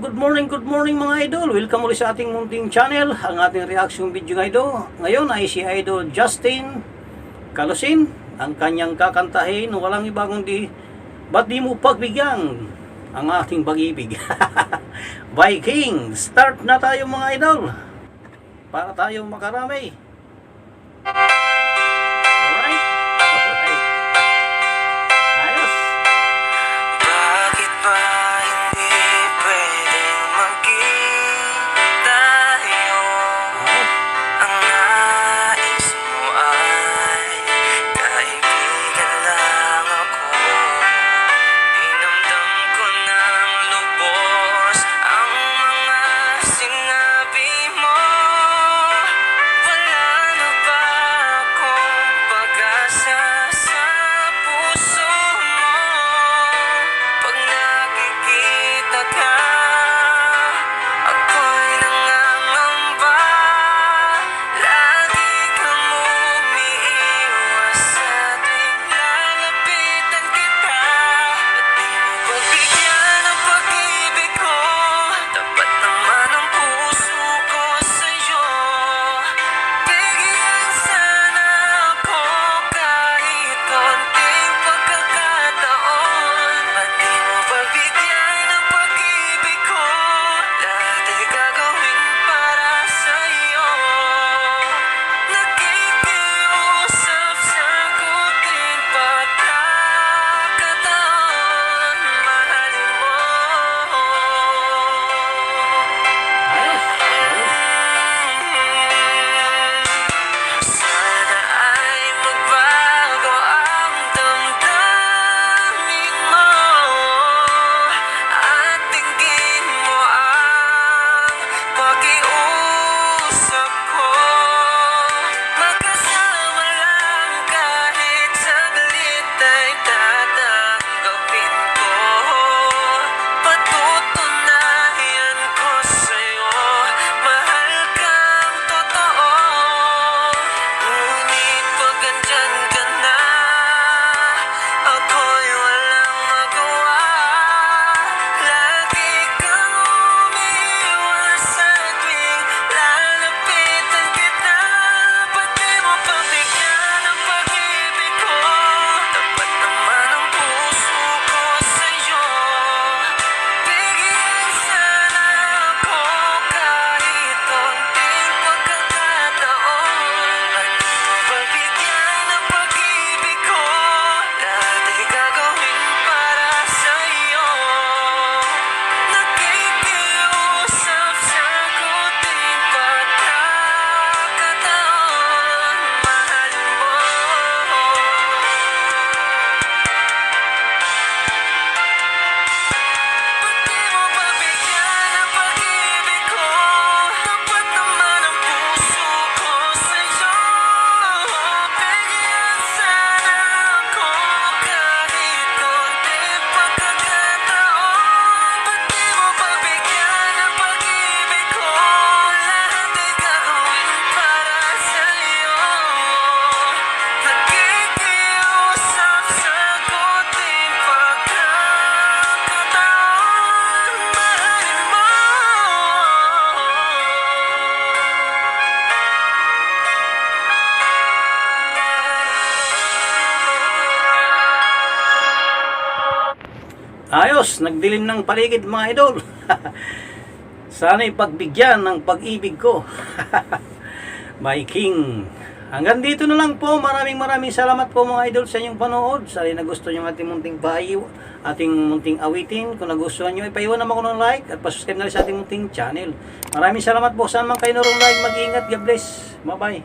good morning mga idol. Welcome ulit sa ating munting channel. Ang ating reaction video ngayon ay si Idol Justin Calusin. Ang kanyang kakantahin, walang iba kundi Ba't Di Mo Pagbigyan Ang Aking Pag-ibig. Viking, start na tayo mga idol. Para tayo makarami. Alright. Ayos. Bakit ba hindi pwedeng maging tayo? Ang nais mo ay kaibigan lang ako. Dinamdam ko ng lubos ang mga sinabi mo. Wala na ba akong pag-asa sa puso mo? Pag nakikita ka, ako'y nangangamba. Lagi kang umiiwas sa tuwing lalapitan kita. Ba't di mo pagbigyan ang pag-ibig ko? Tapat naman ang puso ko sa'yo. Bigyan sana ako kahit konting pagkakataon. Ba't di mo pagbigyan ang pag-ibig ko? Lahat ay gagawin para sa'yo. Nakikiusap, sagutin pagkakataon. Mahalin mo. Ayos. Sana ay magbago ang damdamin mo at tingin mo ang pakiusap ko. Magkasama lang kahit saglit ay tatanggapin ko. Patutunayan ko sa'yo, mahal kang totoo. Ngunit pag andyan ka na, ako'y walang magawa. Lagi kang umiiwas sa tuwing lalapitan kita. Ba't di mo pagbigyan ang pag-ibig ko? Tapat naman ang puso ko sa'yo. Bigyan sana ako kahit konting pagkakataon. Ba't di mo pagbigyan ang pag-ibig ko? Lahat ay gagawin para sa'yo. Nakikiusap, sagutin pagkakataon. Mahalin mo. Ba't di mo pagbigyan ang pag-ibig ko? Tapat naman ang puso ko sa'yo. Bigyan sana ako kahit konting pagkakataon. Ba't di mo pagbigyan ang pag-ibig ko? Lahat ay gagawin para sa'yo. Nakikiusap, sagutin pagkakataon. Mahalin mo. Ayos, nagdilim ng paligid mga idol. Sana'y pagbigyan ng pag-ibig ko. Viking. Hanggang dito na lang po. Maraming salamat po mga idol sa inyong panood. Sana nagustuhan nyo ating munting pahiw, ating munting awitin. Kung nagustuhan nyo, ipaiwan naman ko ng like at pasubscribe na rin sa ating munting channel. Maraming salamat po. Saan man kayo narong like, mag-iingat. God bless. Bye bye.